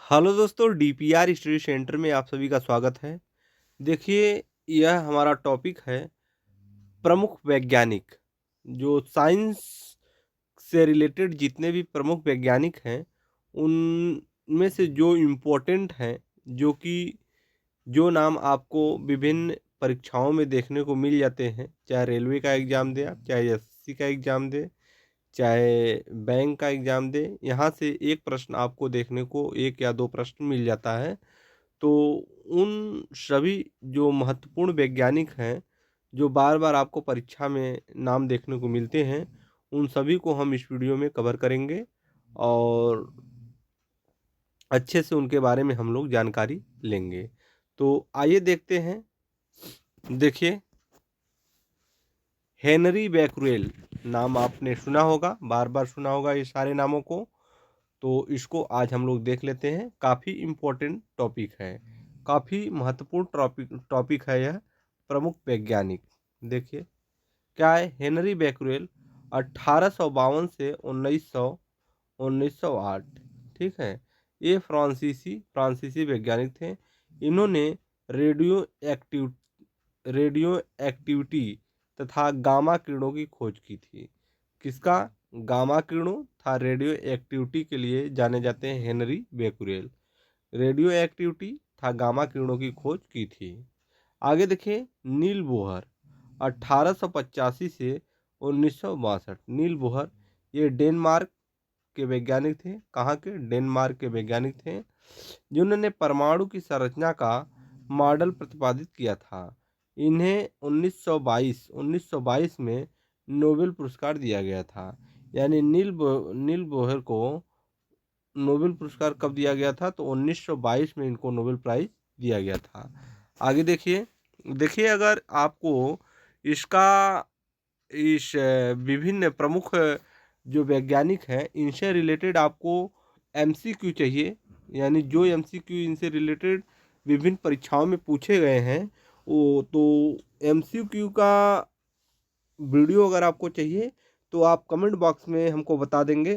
Hello दोस्तों, DPR study centre में आप सभी का स्वागत है। देखिए, यह हमारा टॉपिक है प्रमुख वैज्ञानिक। जो साइंस से रिलेटेड जितने भी प्रमुख वैज्ञानिक हैं, उनमें से जो इम्पोर्टेंट हैं, जो कि जो नाम आपको विभिन्न परीक्षाओं में देखने को मिल जाते हैं, चाहे रेलवे का एग्ज़ाम दें आप, चाहे एसएससी का एग्ज़ाम दें, चाहे बैंक का एग्ज़ाम दें, यहाँ से एक प्रश्न आपको देखने को, एक या दो प्रश्न मिल जाता है। तो उन सभी जो महत्वपूर्ण वैज्ञानिक हैं, जो बार-बार आपको परीक्षा में नाम देखने को मिलते हैं, उन सभी को हम इस वीडियो में कवर करेंगे और अच्छे से उनके बारे में हम लोग जानकारी लेंगे। तो आइए देखते हैं। देखिए, हेनरी बैक्यूरेल नाम आपने सुना होगा, बार-बार सुना होगा ये सारे नामों को। तो इसको आज हम लोग देख लेते हैं। काफ़ी इम्पोर्टेंट टॉपिक है, काफ़ी महत्वपूर्ण टॉपिक है यह। प्रमुख वैज्ञानिक देखिए क्या है। हेनरी बैक्यूरेल 1852 से 1908, ठीक है। ये फ्रांसीसी वैज्ञानिक थे। इन्होंने रेडियो एक्टिव रेडियो एक्टिविटी तथा गामा किरणों की खोज की थी। किसका? गामा किरणों था रेडियो एक्टिविटी के लिए जाने जाते हैं हेनरी बैक्यूरेल। रेडियो एक्टिविटी था गामा किरणों की खोज की थी। आगे देखिए, नील बोहर 1885 से 1962। नील बोहर ये डेनमार्क के वैज्ञानिक थे। कहाँ के? डेनमार्क के वैज्ञानिक थे, जिन्होंने परमाणु की संरचना का मॉडल प्रतिपादित किया था। इन्हें 1922 में नोबेल पुरस्कार दिया गया था। यानी नील बोहर को नोबेल पुरस्कार कब दिया गया था? तो 1922 में इनको नोबेल प्राइज दिया गया था। आगे देखिए, अगर आपको इसका विभिन्न प्रमुख जो वैज्ञानिक हैं, इनसे रिलेटेड आपको एमसीक्यू चाहिए, यानी जो एमसीक्यू इनसे रिलेटेड विभिन्न परीक्षाओं में पूछे गए हैं, वो तो एमसीक्यू का वीडियो अगर आपको चाहिए तो आप कमेंट बॉक्स में हमको बता देंगे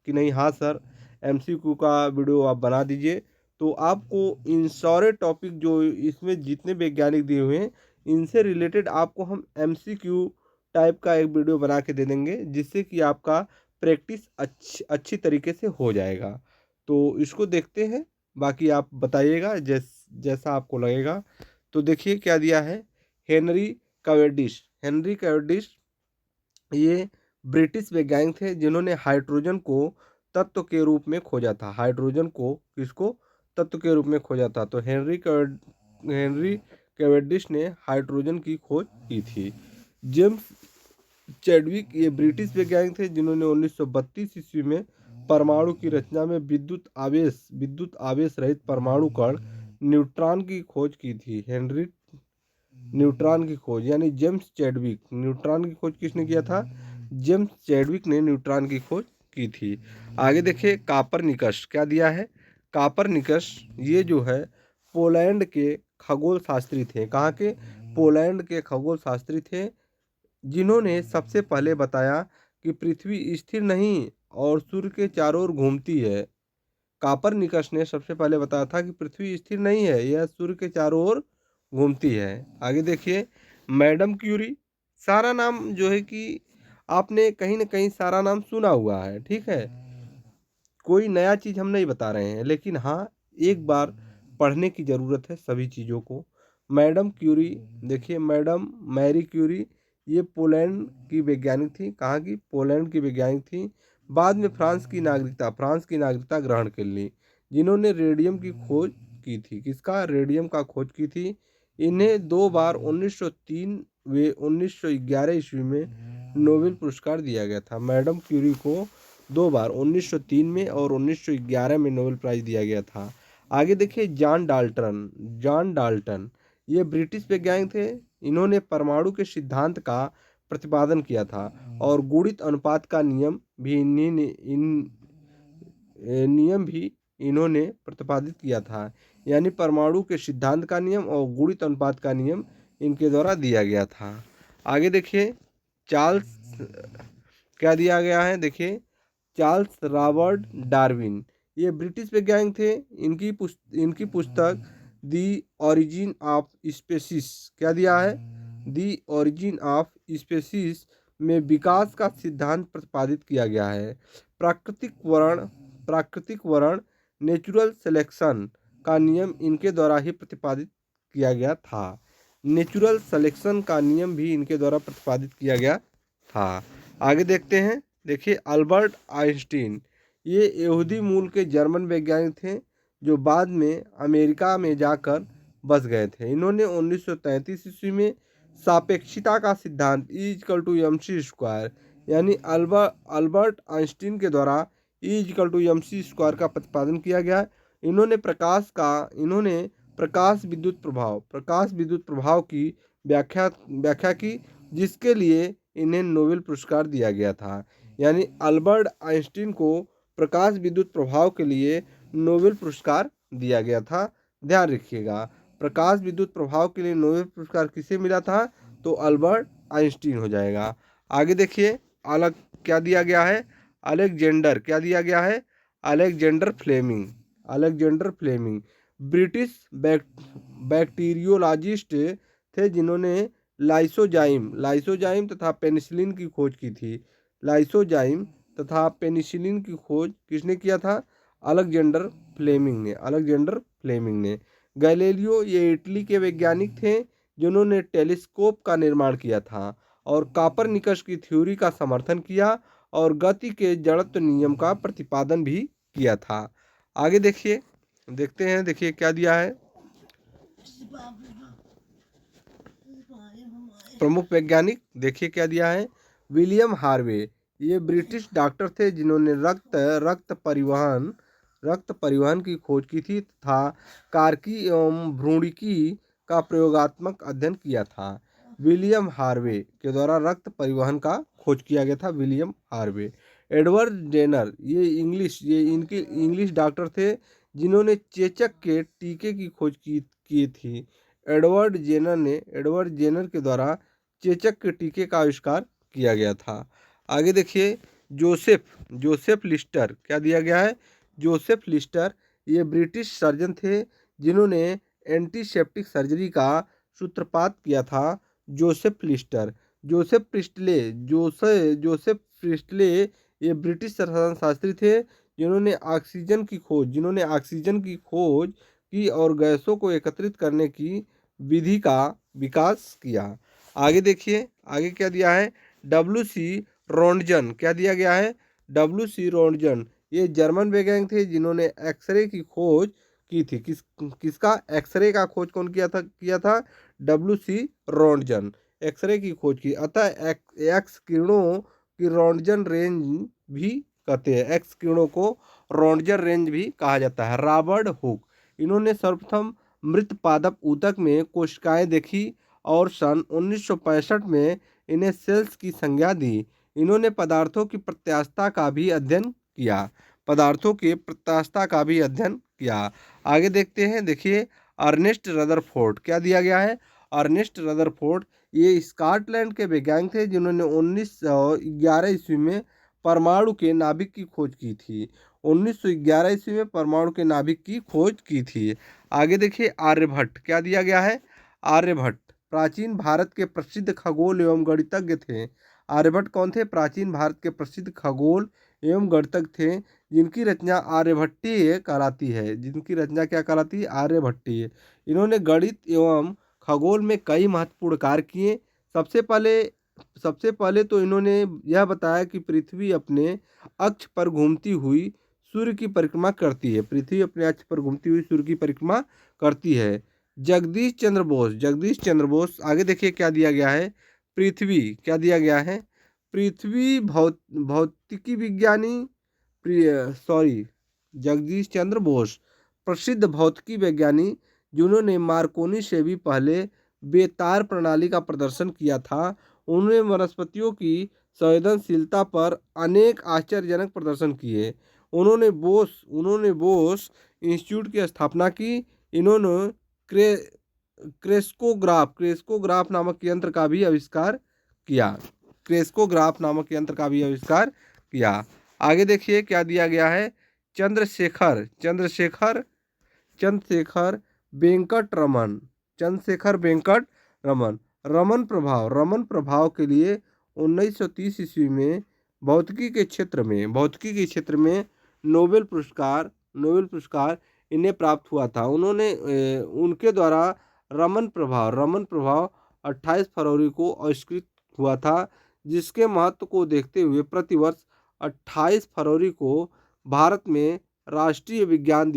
कि नहीं, हाँ सर, एमसीक्यू का वीडियो आप बना दीजिए। तो आपको इन सारे टॉपिक जो इसमें जितने वैज्ञानिक दिए हुए हैं, इनसे रिलेटेड आपको हम एमसीक्यू टाइप का एक वीडियो बना के दे देंगे, जिससे कि आपका प्रैक्टिस अच्छी तरीके से हो जाएगा। तो इसको देखते हैं, बाकी आप बताइएगा जैसा आपको लगेगा। तो देखिए क्या दिया है। हेनरी कैवेंडिश ये ब्रिटिश वैज्ञानिक थे, जिन्होंने हाइड्रोजन को तत्व के रूप में खोजा था। हाइड्रोजन को किसको? तत्व के रूप में खोजा था। तो हेनरी कैवेंडिश ने हाइड्रोजन की खोज की थी। जेम्स चैडविक ये ब्रिटिश वैज्ञानिक थे, जिन्होंने 1932 ईस्वी में परमाणु की रचना में विद्युत आवेश रहित परमाणु कण न्यूट्रॉन की खोज की थी। हेनरी न्यूट्रॉन की खोज, यानी जेम्स चैडविक। न्यूट्रॉन की खोज किसने किया था? जेम्स चैडविक ने न्यूट्रॉन की खोज की थी। आगे देखिए, कापरनिकस क्या दिया है। कापरनिकस ये जो है पोलैंड के खगोल शास्त्री थे। कहाँ के? पोलैंड के खगोल शास्त्री थे, जिन्होंने सबसे पहले बताया कि पृथ्वी स्थिर नहीं और सूर्य के चारों ओर घूमती है। कापरनिकस ने सबसे पहले बताया था कि पृथ्वी स्थिर नहीं है, यह सूर्य के चारों ओर घूमती है। आगे देखिए, मैडम क्यूरी। सारा नाम जो है कि आपने कहीं ना कहीं सारा नाम सुना हुआ है, ठीक है। कोई नया चीज़ हम नहीं बता रहे हैं, लेकिन हाँ, एक बार पढ़ने की ज़रूरत है सभी चीज़ों को। मैडम क्यूरी, देखिए मैडम मैरी क्यूरी, ये पोलैंड की वैज्ञानिक थी। कहाँ की? पोलैंड की वैज्ञानिक थी। बाद में फ्रांस की नागरिकता ग्रहण कर ली, जिन्होंने रेडियम की खोज की थी। किसका? रेडियम का खोज की थी। इन्हें दो बार 1903 व 1911 ईस्वी में नोबेल पुरस्कार दिया गया था। मैडम क्यूरी को दो बार 1903 में और 1911 में नोबेल प्राइज दिया गया था। आगे देखिए, जॉन डाल्टन ये ब्रिटिश वैज्ञानिक थे। इन्होंने परमाणु के सिद्धांत का प्रतिपादन किया था और गुणित अनुपात का नियम भी इन्होंने प्रतिपादित किया था। यानी परमाणु के सिद्धांत का नियम और गुणित अनुपात का नियम इनके द्वारा दिया गया था। आगे देखिए, चार्ल्स क्या दिया गया है। देखिए, चार्ल्स रॉबर्ट डार्विन ये ब्रिटिश वैज्ञानिक थे। इनकी पुस्तक दी ओरिजिन ऑफ स्पेसीज क्या दिया है, दी ओरिजिन ऑफ स्पेसीज में विकास का सिद्धांत प्रतिपादित किया गया है। प्राकृतिक वर्ण नेचुरल सिलेक्शन का नियम इनके द्वारा ही प्रतिपादित किया गया था। नेचुरल सिलेक्शन का नियम भी इनके द्वारा प्रतिपादित किया गया था। आगे देखते हैं। देखिए अल्बर्ट आइंस्टीन, ये यहूदी मूल के जर्मन वैज्ञानिक थे जो बाद में अमेरिका में जाकर बस गए थे। इन्होंने 1933 ईस्वी में सापेक्षिता का सिद्धांत E=mc² यानी अल्बर्ट आइंस्टीन के द्वारा E=mc² का प्रतिपादन किया गया। इन्होंने प्रकाश विद्युत प्रभाव की व्याख्या की, जिसके लिए इन्हें नोबेल पुरस्कार दिया गया था। यानी अल्बर्ट आइंस्टीन को प्रकाश विद्युत प्रभाव के लिए नोबेल पुरस्कार दिया गया था। ध्यान रखिएगा, प्रकाश विद्युत प्रभाव के लिए नोबेल पुरस्कार किसे मिला था, तो अल्बर्ट आइंस्टीन हो जाएगा। आगे देखिए अलग क्या दिया गया है, अलेक्जेंडर क्या दिया गया है, अलेक्जेंडर फ्लेमिंग ब्रिटिश बैक्टीरियोलॉजिस्ट थे जिन्होंने लाइसोजाइम तथा पेनिसिलिन की खोज की थी। लाइसोजाइम तथा पेनिसिलिन की खोज किसने किया था, अलेक्जेंडर फ्लेमिंग ने। गैलीलियो, ये इटली के वैज्ञानिक थे जिन्होंने टेलीस्कोप का निर्माण किया था और कॉपरनिकस की थ्योरी का समर्थन किया और गति के जड़त्व नियम का प्रतिपादन भी किया था। आगे देखते हैं। देखिए क्या दिया है, प्रमुख वैज्ञानिक देखिए क्या दिया है, विलियम हार्वे, ये ब्रिटिश डॉक्टर थे जिन्होंने रक्त परिवहन की खोज की थी तथा कार्की एवं भ्रूणिकी का प्रयोगात्मक अध्ययन किया था। विलियम हार्वे के द्वारा रक्त परिवहन का खोज किया गया था, विलियम हार्वे। एडवर्ड जेनर, ये इनके इंग्लिश डॉक्टर थे जिन्होंने चेचक के टीके की खोज की थी। एडवर्ड जेनर के द्वारा चेचक के टीके का आविष्कार किया गया था। आगे देखिए जोसेफ लिस्टर क्या दिया गया है, जोसेफ लिस्टर, ये ब्रिटिश सर्जन थे जिन्होंने एंटीसेप्टिक सर्जरी का सूत्रपात किया था। जोसेफ प्रिस्टले, ये ब्रिटिश रसायन शास्त्री थे जिन्होंने ऑक्सीजन की खोज की और गैसों को एकत्रित करने की विधि का विकास किया। आगे देखिए आगे क्या दिया है, W.C. रोन्टजन क्या दिया गया है, W.C. रोन्टजन, ये जर्मन वैज्ञानिक थे जिन्होंने एक्सरे की खोज की थी। किसका एक्सरे का खोज कौन किया था, W.C. रोन्टजन एक्सरे की खोज की। अतः एक्स किरणों की रोन्टजन रेंज भी कहते हैं, एक्स किरणों को रोन्टजन रेंज भी कहा जाता है। रॉबर्ट हुक, इन्होंने सर्वप्रथम मृत पादप ऊतक में कोशिकाएं देखी और सन 1965 में इन्हें सेल्स की संज्ञा दी। इन्होंने पदार्थों की प्रत्यास्थता का भी अध्ययन किया। आगे देखते हैं। देखिए अर्नेस्ट रदरफोर्ड क्या दिया गया है, अर्नेस्ट रदरफोर्ड, ये स्कॉटलैंड के वैज्ञानिक थे जिन्होंने 1911 ईस्वी में परमाणु के नाभिक की खोज की थी। 1911 ईस्वी में परमाणु के नाभिक की खोज की थी। आगे देखिए आर्यभट्ट क्या दिया गया है, आर्यभट्ट प्राचीन भारत के प्रसिद्ध खगोल एवं गणितज्ञ थे। आर्यभट्ट कौन थे, प्राचीन भारत के प्रसिद्ध खगोल एवं गणितज्ञ थे जिनकी रचना आर्यभट्टीय कहलाती है। जिनकी रचना क्या कहलाती है, आर्यभट्टीय। इन्होंने गणित एवं खगोल में कई महत्वपूर्ण कार्य किए। सबसे पहले तो इन्होंने यह बताया कि पृथ्वी अपने अक्ष पर घूमती हुई सूर्य की परिक्रमा करती है। पृथ्वी अपने अक्ष पर घूमती हुई सूर्य की परिक्रमा करती है। जगदीश चंद्र बोस, आगे देखिए क्या दिया गया है, पृथ्वी क्या दिया गया है, पृथ्वी भौतिकी विज्ञानी जगदीश चंद्र बोस प्रसिद्ध भौतिकी वैज्ञानी जिन्होंने मार्कोनी से भी पहले बेतार प्रणाली का प्रदर्शन किया था। उन्होंने वनस्पतियों की संवेदनशीलता पर अनेक आश्चर्यजनक प्रदर्शन किए। उन्होंने बोस इंस्टीट्यूट की स्थापना की। इन्होंने क्रेस्कोग्राफ नामक यंत्र का भी आविष्कार किया। आगे देखिए क्या दिया गया है, चंद्रशेखर चंद्रशेखर चंद्रशेखर वेंकट रमन चंद्रशेखर वेंकट रमन। रमन प्रभाव के लिए 1930 ईस्वी में भौतिकी के क्षेत्र में नोबेल पुरस्कार इन्हें प्राप्त हुआ था। उन्होंने उनके द्वारा रमन प्रभाव 28 फरवरी को आविष्कृत हुआ था, जिसके महत्व को देखते हुए प्रतिवर्ष 28 फरवरी को भारत में राष्ट्रीय विज्ञान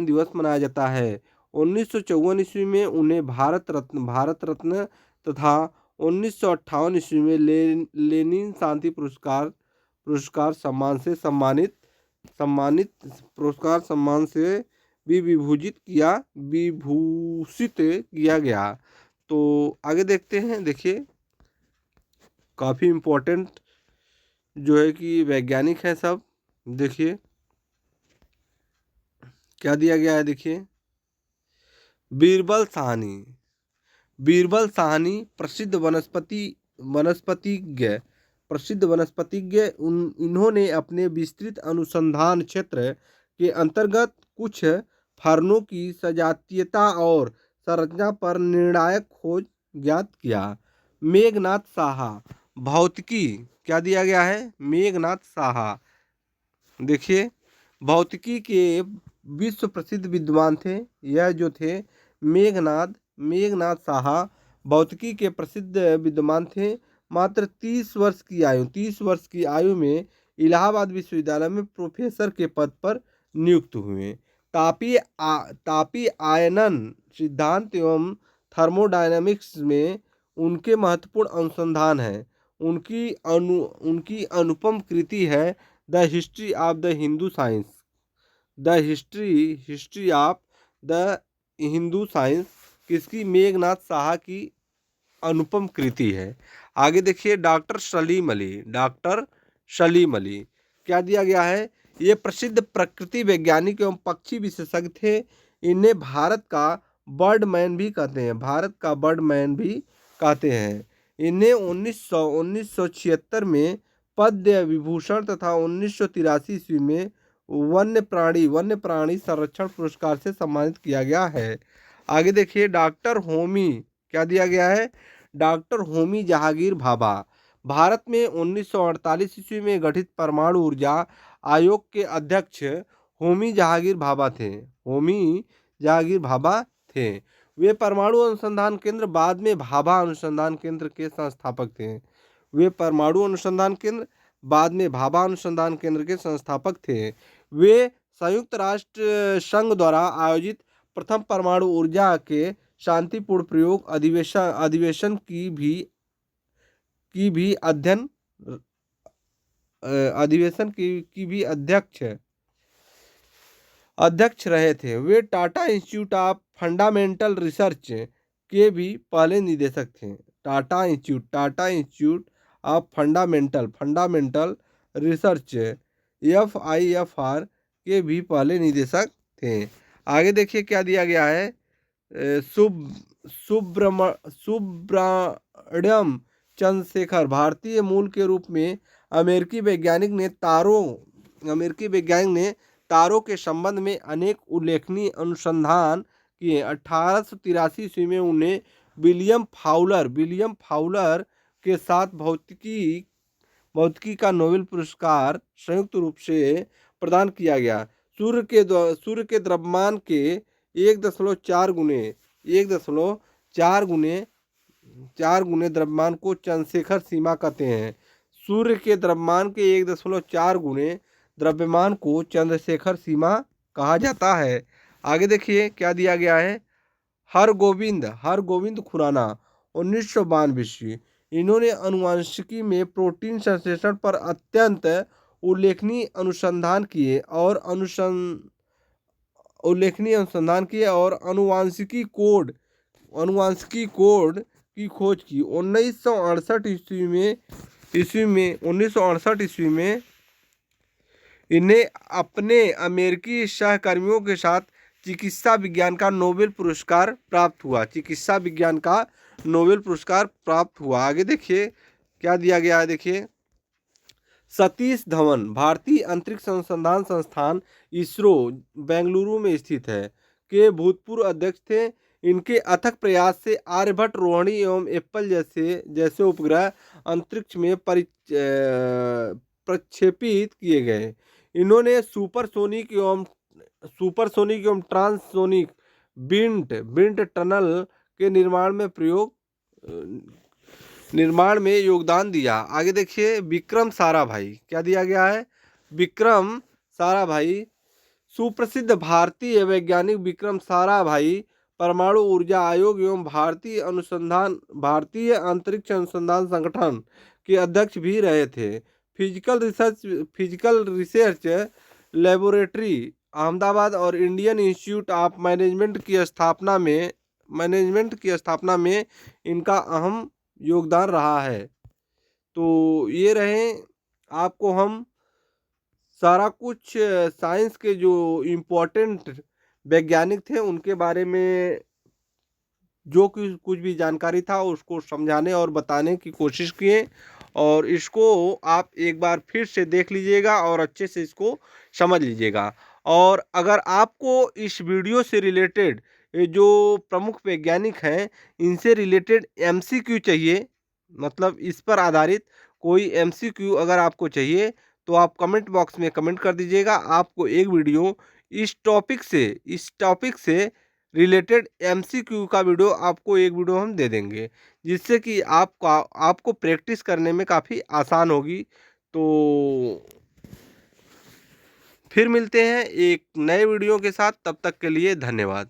दिवस मनाया जाता है। 1954 ईस्वी में उन्हें भारत रत्न तथा 1958 ईस्वी में लेनिन शांति पुरस्कार सम्मान से भी विभूषित किया गया। तो आगे देखते हैं। देखिए, काफ़ी इम्पोर्टेंट जो है कि वैज्ञानिक हैं सब। देखिए क्या दिया गया है। देखिए, बीरबल साहनी प्रसिद्ध वनस्पतिज्ञ इन्होंने अपने विस्तृत अनुसंधान क्षेत्र के अंतर्गत कुछ फर्नों की सजातीयता और संरचना पर निर्णायक खोज ज्ञात किया। मेघनाथ साहा भौतिकी, क्या दिया गया है। मेघनाथ साहा देखिए, भौतिकी के विश्व प्रसिद्ध विद्वान थे। यह जो थे मेघनाथ साहा भौतिकी के प्रसिद्ध विद्वान थे। मात्र 30 वर्ष की आयु में इलाहाबाद विश्वविद्यालय में प्रोफेसर के पद पर नियुक्त हुए। तापीय आयनन सिद्धांत एवं थर्मोडायनामिक्स में उनके महत्वपूर्ण अनुसंधान हैं। उनकी अनुपम कृति है the history of the Hindu science किसकी, मेघनाथ साहा की अनुपम कृति है। आगे देखिए, डॉक्टर सलीम अली क्या दिया गया है। ये प्रसिद्ध प्रकृति वैज्ञानिक एवं पक्षी विशेषज्ञ थे। इन्हें भारत का बर्डमैन भी कहते हैं। इन्हें 1976 में पद्म विभूषण तथा 1983 ईस्वी में वन्य प्राणी संरक्षण पुरस्कार से सम्मानित किया गया है। आगे देखिए, डॉक्टर होमी क्या दिया गया है। डॉक्टर होमी जहांगीर भाभा भारत में 1948 ईस्वी में गठित परमाणु ऊर्जा आयोग के अध्यक्ष होमी जहांगीर भाभा थे। वे परमाणु अनुसंधान केंद्र, बाद में भाभा अनुसंधान केंद्र के संस्थापक थे। वे संयुक्त राष्ट्र संघ द्वारा आयोजित प्रथम परमाणु ऊर्जा के शांतिपूर्ण प्रयोग अधिवेशन की भी अध्यक्ष रहे थे। वे Tata institute of fundamental research के भी पहले निदेशक थे। Tata institute of fundamental research FIFR के भी पहले निदेशक थे। आगे देखिए क्या दिया गया है। सुब्रमण्यम चंद्रशेखर भारतीय मूल के रूप में अमेरिकी वैज्ञानिक ने तारों के संबंध में अनेक उल्लेखनीय अनुसंधान किए। 1883 ईस्वी में उन्हें विलियम फाउलर के साथ भौतिकी का नोबेल पुरस्कार संयुक्त रूप से प्रदान किया गया। सूर्य के द्रव्यमान के 1.4 गुने द्रव्यमान को चंद्रशेखर सीमा कहते हैं। सूर्य के द्रव्यमान के 1.4 गुने द्रव्यमान को चंद्रशेखर सीमा कहा जाता है। आगे देखिए क्या दिया गया है। हरगोविंद खुराना 1992 ईस्वी, इन्होंने आनुवंशिकी में प्रोटीन संश्लेषण पर अत्यंत उल्लेखनीय अनुसंधान किए और आनुवंशिकी कोड की खोज की। 1968 ईस्वी में इन्हें अपने अमेरिकी सहकर्मियों के साथ चिकित्सा विज्ञान का नोबेल पुरस्कार प्राप्त हुआ। आगे देखिए क्या दिया गया है। देखिए, सतीश धवन भारतीय अंतरिक्ष अनुसंधान संस्थान इसरो बेंगलुरु में स्थित है के भूतपूर्व अध्यक्ष थे। इनके अथक प्रयास से आर्यभट्ट, रोहिणी एवं एप्पल जैसे उपग्रह अंतरिक्ष में प्रक्षेपित किए गए। इन्होंने सुपरसोनिक एवं ट्रांससोनिक विंड टनल के निर्माण में योगदान दिया। आगे देखिए, विक्रम साराभाई, क्या दिया गया है? विक्रम साराभाई, सुप्रसिद्ध भारतीय वैज्ञानिक विक्रम साराभाई परमाणु ऊर्जा आयोग एवं भारतीय अंतरिक्ष अनुसंधान संगठन के अध्यक्ष भी रहे थे। फिजिकल रिसर्च लेबोरेटरी अहमदाबाद और इंडियन इंस्टीट्यूट ऑफ मैनेजमेंट की स्थापना में इनका अहम योगदान रहा है। तो ये रहे, आपको हम सारा कुछ साइंस के जो इम्पोर्टेंट वैज्ञानिक थे उनके बारे में जो कुछ भी जानकारी था उसको समझाने और बताने की कोशिश किए, और इसको आप एक बार फिर से देख लीजिएगा और अच्छे से इसको समझ लीजिएगा। और अगर आपको इस वीडियो से रिलेटेड ये जो प्रमुख वैज्ञानिक हैं इनसे रिलेटेड एमसीक्यू चाहिए, मतलब इस पर आधारित कोई एमसीक्यू अगर आपको चाहिए तो आप कमेंट बॉक्स में कमेंट कर दीजिएगा। आपको एक वीडियो इस टॉपिक से रिलेटेड एमसीक्यू का वीडियो आपको एक वीडियो हम दे देंगे, जिससे कि आपको प्रैक्टिस करने में काफ़ी आसान होगी। तो फिर मिलते हैं एक नए वीडियो के साथ, तब तक के लिए धन्यवाद।